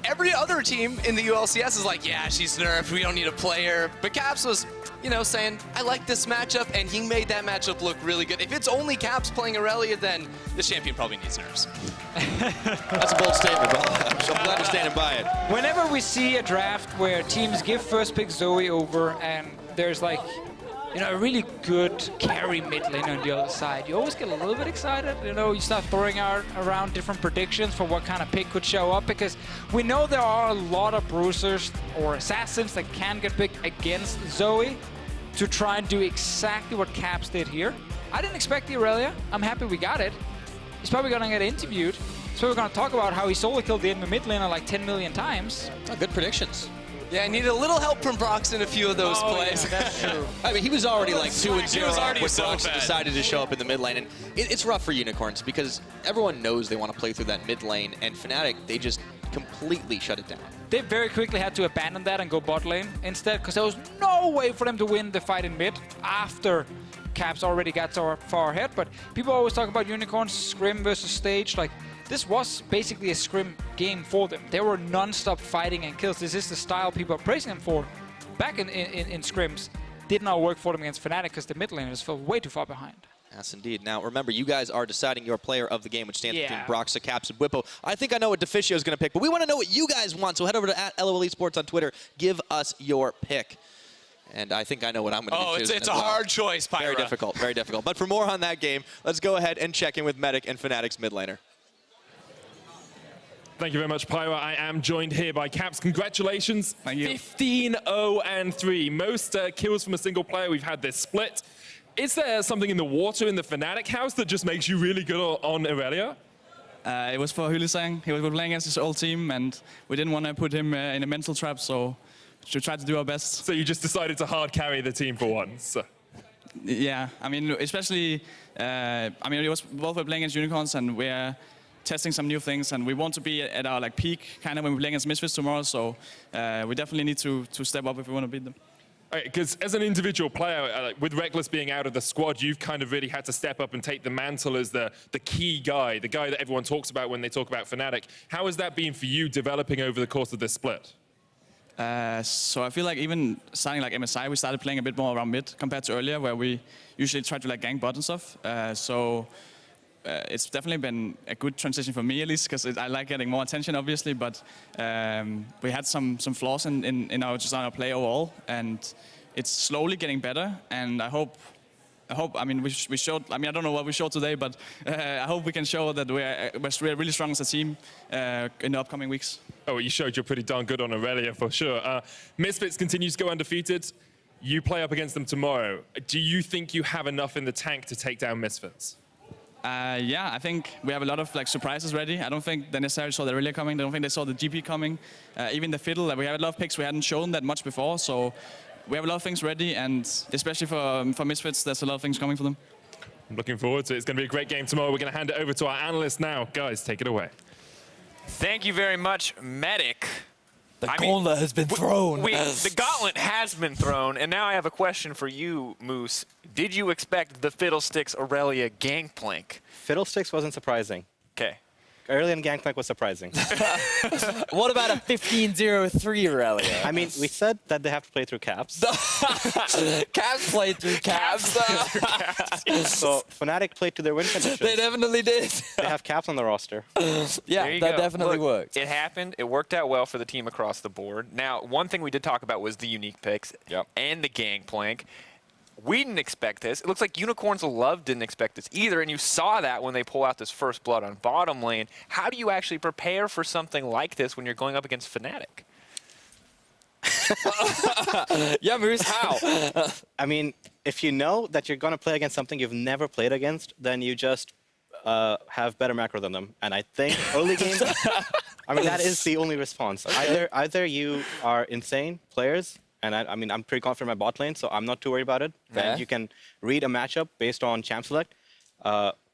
Speaker 6: every other team in the ULCS is like, yeah, she's nerfed, we don't need a player. But Caps was, you know, saying, I like this matchup, and he made that matchup look really good. If it's only Caps playing Irelia, then this champion probably needs nerfs.
Speaker 4: That's a bold statement, but I'm glad you're standing by it.
Speaker 5: Whenever we see a draft where teams give first pick Zoe over, and there's like you know, a really good carry mid lane on the other side, you always get a little bit excited. You know, you start throwing out around different predictions for what kind of pick could show up, because we know there are a lot of bruisers or assassins that can get picked against Zoe to try and do exactly what Caps did here. I didn't expect the Irelia. I'm happy we got it. He's probably gonna get interviewed. So we're gonna talk about how he solo killed the enemy mid laner like 10 million times.
Speaker 4: Oh, good predictions.
Speaker 6: Yeah, I needed a little help from Broxah in a few of those plays.
Speaker 5: Yeah, that's true.
Speaker 4: I mean, he was already like 2-0
Speaker 6: was already
Speaker 4: when
Speaker 6: so
Speaker 4: Broxah
Speaker 6: bad.
Speaker 4: decided to show up in the mid lane. And it's rough for Unicorns because everyone knows they want to play through that mid lane, and Fnatic, they just completely shut it down.
Speaker 5: They very quickly had to abandon that and go bot lane instead, because there was no way for them to win the fight in mid after Caps already got so far ahead. But people always talk about Unicorns, scrim versus stage. Like, this was basically a scrim game for them. They were non-stop fighting and kills. This is the style people are praising them for. Back in scrims, did not work for them against Fnatic because the mid laners fell way too far behind.
Speaker 4: Yes, indeed. Now, remember, you guys are deciding your player of the game, which stands
Speaker 5: Yeah.
Speaker 4: between Broxah, Caps, and Bwipo. I think I know what Deficio is going to pick, but we want to know what you guys want. So head over to @LOL eSports on Twitter. Give us your pick. And I think I know what I'm going to
Speaker 6: Oh,
Speaker 4: be choosing
Speaker 6: it's
Speaker 4: as
Speaker 6: a
Speaker 4: well.
Speaker 6: hard choice, Pyra.
Speaker 4: Very difficult, very difficult. But for more on that game, let's go ahead and check in with Medic and Fnatic's mid laner.
Speaker 7: Thank you very much, Pyra. I am joined here by Caps. Congratulations.
Speaker 8: Thank you.
Speaker 7: 15-0-3. Most kills from a single player. We've had this split. Is there something in the water in the Fnatic house that just makes you really good on Irelia?
Speaker 8: It was for Hylissang. He was playing against his old team, and we didn't want to put him in a mental trap, so we tried to do our best.
Speaker 7: So you just decided to hard carry the team for once.
Speaker 8: Yeah, I mean, especially, it was both were playing against Unicorns, and we're testing some new things, and we want to be at our peak kind of when we're playing against Misfits tomorrow, so we definitely need to step up if we want to beat them.
Speaker 7: Because as an individual player, with Reckless being out of the squad, you've kind of really had to step up and take the mantle as the key guy, the guy that everyone talks about when they talk about Fnatic. How has that been for you developing over the course of this split?
Speaker 8: So I feel like even starting like MSI, we started playing a bit more around mid compared to earlier, where we usually try to gank bot and stuff. It's definitely been a good transition for me, at least, because I like getting more attention, obviously. But we had some flaws in our play overall, and it's slowly getting better. And I hope. I mean, we showed. I mean, I don't know what we showed today, but I hope we can show that we're really strong as a team in the upcoming weeks.
Speaker 7: Oh, you showed you're pretty darn good on Irelia for sure. Misfits continues to go undefeated. You play up against them tomorrow. Do you think you have enough in the tank to take down Misfits?
Speaker 8: Yeah, I think we have a lot of surprises ready. I don't think they necessarily saw the Irelia coming. I don't think they saw the GP coming. Even the Fiddle, we have a lot of picks we hadn't shown that much before. So we have a lot of things ready, and especially for Misfits, there's a lot of things coming for them.
Speaker 7: I'm looking forward to it. It's going to be a great game tomorrow. We're going to hand it over to our analyst now. Guys, take it away.
Speaker 2: Thank you very much, Medic.
Speaker 1: The gauntlet has been thrown.
Speaker 2: The gauntlet has been thrown, and now I have a question for you, Moose. Did you expect the Fiddlesticks Irelia Gangplank?
Speaker 3: Fiddlesticks wasn't surprising.
Speaker 2: Okay.
Speaker 3: Irelia Gangplank was surprising.
Speaker 1: What about a 15-0-3 Irelia?
Speaker 3: I mean, we said that they have to play through Caps.
Speaker 1: Caps played through Caps.
Speaker 3: So Fnatic played to their win conditions.
Speaker 1: They definitely did.
Speaker 3: They have Caps on the roster.
Speaker 1: Yeah,
Speaker 2: There you
Speaker 1: that
Speaker 2: go.
Speaker 1: definitely
Speaker 2: Look,
Speaker 1: worked.
Speaker 2: It happened. It worked out well for the team across the board. Now, one thing we did talk about was the unique picks and the Gangplank. We didn't expect this. It looks like Unicorns of Love didn't expect this either, and you saw that when they pull out this first blood on bottom lane. How do you actually prepare for something like this when you're going up against Fnatic?
Speaker 1: Yeah, Moose, how?
Speaker 3: I mean, if you know that you're going to play against something you've never played against, then you just have better macro than them. And I think early game, I mean, that is the only response. Either you are insane players, and I mean, I'm pretty confident in my bot lane, so I'm not too worried about it. That you can read a matchup based on champ select,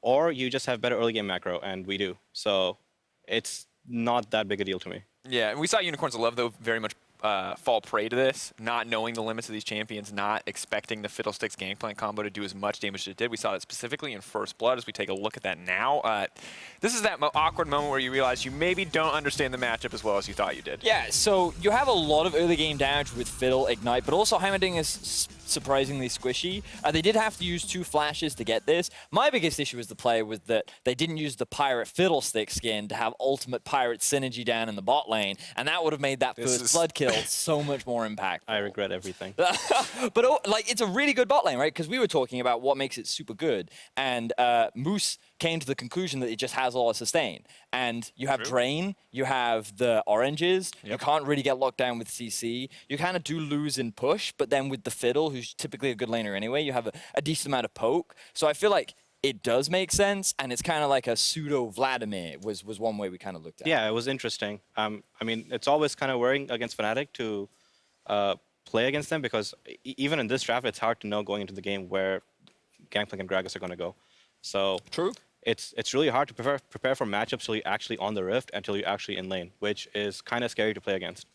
Speaker 3: or you just have better early game macro, and we do. So it's not that big a deal to me.
Speaker 2: Yeah, and we saw Unicorns of Love, though, very much fall prey to this, not knowing the limits of these champions, not expecting the Fiddlesticks Gangplank combo to do as much damage as it did. We saw that specifically in First Blood as we take a look at that now. This is that awkward moment where you realize you maybe don't understand the matchup as well as you thought you did.
Speaker 1: Yeah, so you have a lot of early game damage with Fiddle, Ignite, but also Heimerdinger's surprisingly squishy. They did have to use 2 flashes to get this. My biggest issue as the player was that they didn't use the Pirate Fiddlestick skin to have ultimate Pirate synergy down in the bot lane, and that would have made that first blood kill so much more impactful.
Speaker 3: I regret everything.
Speaker 1: But like, it's a really good bot lane, right? Because we were talking about what makes it super good, and Moose came to the conclusion that it just has a lot of sustain. And you have Drain, you have the oranges, you can't really get locked down with CC. You kind of do lose in push, but then with the Fiddle, who's typically a good laner anyway, you have a decent amount of poke. So I feel like it does make sense, and it's kind of like a pseudo-Vladimir was one way we kind of looked at it.
Speaker 3: Yeah, it was interesting. I mean, it's always kind of worrying against Fnatic to play against them, because even in this draft, it's hard to know going into the game where Gangplank and Gragas are going to go. So
Speaker 1: True.
Speaker 3: It's really hard to prepare for matchups till you're actually on the Rift until you're actually in lane, which is kind of scary to play against.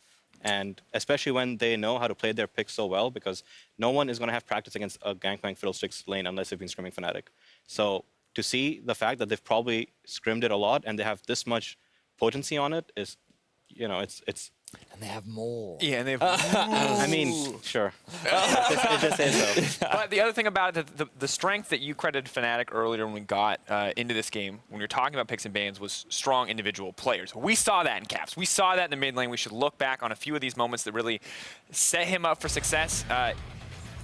Speaker 3: And especially when they know how to play their picks so well, because no one is going to have practice against a Gangplank Fiddlesticks lane unless they've been scrimming Fnatic. So to see the fact that they've probably scrimmed it a lot and they have this much potency on it is, you know, it's
Speaker 1: And they have more.
Speaker 2: Yeah, and they have.
Speaker 3: I mean, sure. It just says so.
Speaker 2: But the other thing about it, the strength that you credited Fnatic earlier when we got into this game, when you're talking about picks and bans, was strong individual players. We saw that in Caps. We saw that in the mid lane. We should look back on a few of these moments that really set him up for success.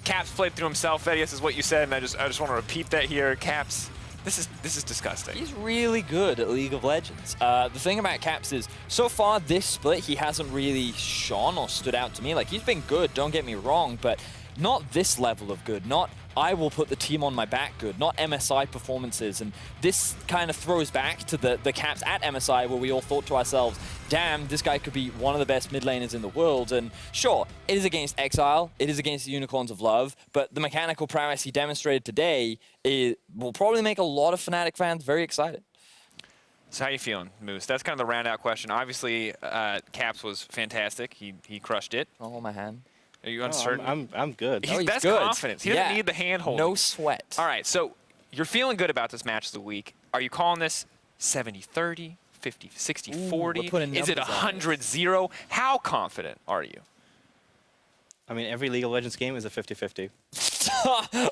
Speaker 2: Caps played through himself, Vedius, is what you said, and I just want to repeat that here. Caps. This is disgusting.
Speaker 1: He's really good at League of Legends. The thing about Caps is, so far this split, he hasn't really shone or stood out to me. Like, he's been good, don't get me wrong, but not this level of good. Not, I will put the team on my back good. Not MSI performances. And this kind of throws back to the Caps at MSI, where we all thought to ourselves, damn, this guy could be one of the best mid laners in the world. And sure, it is against Exileh, it is against the Unicorns of Love, but the mechanical prowess he demonstrated today will probably make a lot of Fnatic fans very excited.
Speaker 2: So how you feeling, Moose? That's kind of the round-out question. Obviously, Caps was fantastic. He crushed it.
Speaker 1: Oh, my hand.
Speaker 2: Are you uncertain?
Speaker 3: I'm good.
Speaker 1: he's
Speaker 2: That's
Speaker 1: good.
Speaker 2: confidence. He doesn't need the hand-holding.
Speaker 1: No sweat.
Speaker 2: All right, so you're feeling good about this match of the week. Are you calling this 70-30, 50-60-40? Is it 100-0? How confident are you?
Speaker 3: I mean, every League of Legends game is a 50-50.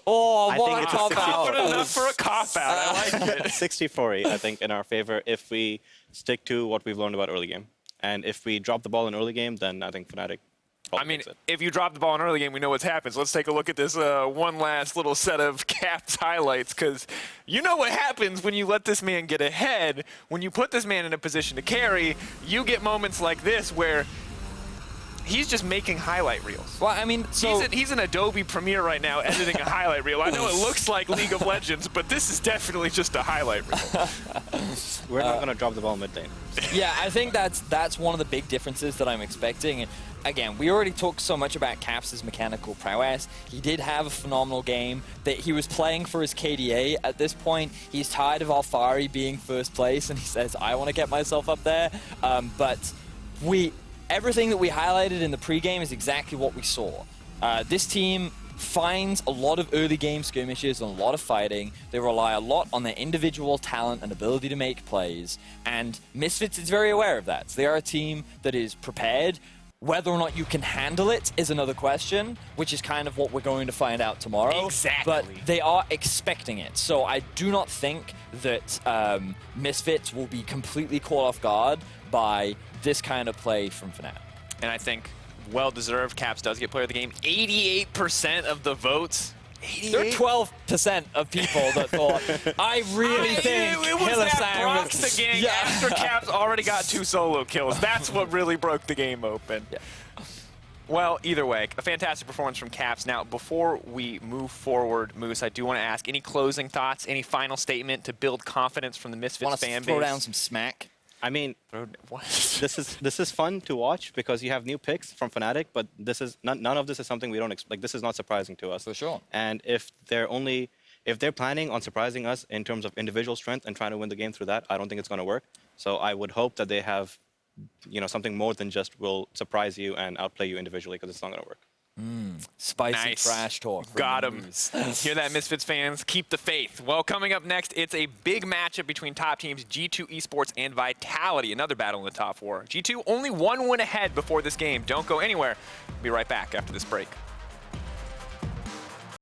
Speaker 1: Oh,
Speaker 3: I
Speaker 1: what
Speaker 3: think
Speaker 1: a
Speaker 3: it's a
Speaker 1: cop-out.
Speaker 2: Good enough for a cop-out. I like it.
Speaker 3: 60-40, I think, in our favor if we stick to what we've learned about early game. And if we drop the ball in early game, then I think Fnatic
Speaker 2: I mean, if you drop the ball in early game, we know what happens. Let's take a look at this one last little set of Caps highlights, because you know what happens when you let this man get ahead. When you put this man in a position to carry, you get moments like this where he's just making highlight reels.
Speaker 1: Well, I mean, so
Speaker 2: he's in Adobe Premiere right now editing a highlight reel. I know it looks like League of Legends, but this is definitely just a highlight reel.
Speaker 3: We're not going to drop the ball mid lane.
Speaker 1: Yeah, I think that's one of the big differences that I'm expecting. And again, we already talked so much about Caps' mechanical prowess. He did have a phenomenal game. That he was playing for his KDA at this point. He's tired of Alfari being first place, and he says, I want to get myself up there. But everything that we highlighted in the pregame is exactly what we saw. This team finds a lot of early game skirmishes and a lot of fighting. They rely a lot on their individual talent and ability to make plays, and Misfits is very aware of that. So they are a team that is prepared. Whether or not you can handle it is another question, which is kind of what we're going to find out tomorrow.
Speaker 2: Exactly.
Speaker 1: But they are expecting it. So I do not think that Misfits will be completely caught off guard by this kind of play from Fnatic.
Speaker 2: And I think well-deserved. Caps does get player of the game. 88% of the votes. 88?
Speaker 1: There are 12% of people that thought, I really think
Speaker 2: it was
Speaker 1: Hylissang
Speaker 2: that
Speaker 1: was...
Speaker 2: Broxah gang after Caps already got 2 solo kills. That's what really broke the game open.
Speaker 1: Yeah.
Speaker 2: Well, either way, a fantastic performance from Caps. Now, before we move forward, Moose, I do want to ask, any closing thoughts, any final statement to build confidence from the Misfits fan base?
Speaker 1: Throw down some smack.
Speaker 3: I mean,
Speaker 2: What?
Speaker 3: this is fun to watch because you have new picks from Fnatic, but this is none of this is something we don't like. This is not surprising to us.
Speaker 1: For sure.
Speaker 3: And if they're planning on surprising us in terms of individual strength and trying to win the game through that, I don't think it's going to work. So I would hope that they have, something more than just will surprise you and outplay you individually, because it's not going to work.
Speaker 1: Spicy
Speaker 2: Nice.
Speaker 1: trash talk.
Speaker 2: Got him. Hear that, Misfits fans? Keep the faith. Well, coming up next, it's a big matchup between top teams G2 eSports and Vitality. Another battle in the top 4. G2 only 1 win ahead before this game. Don't go anywhere. We'll be right back after this break.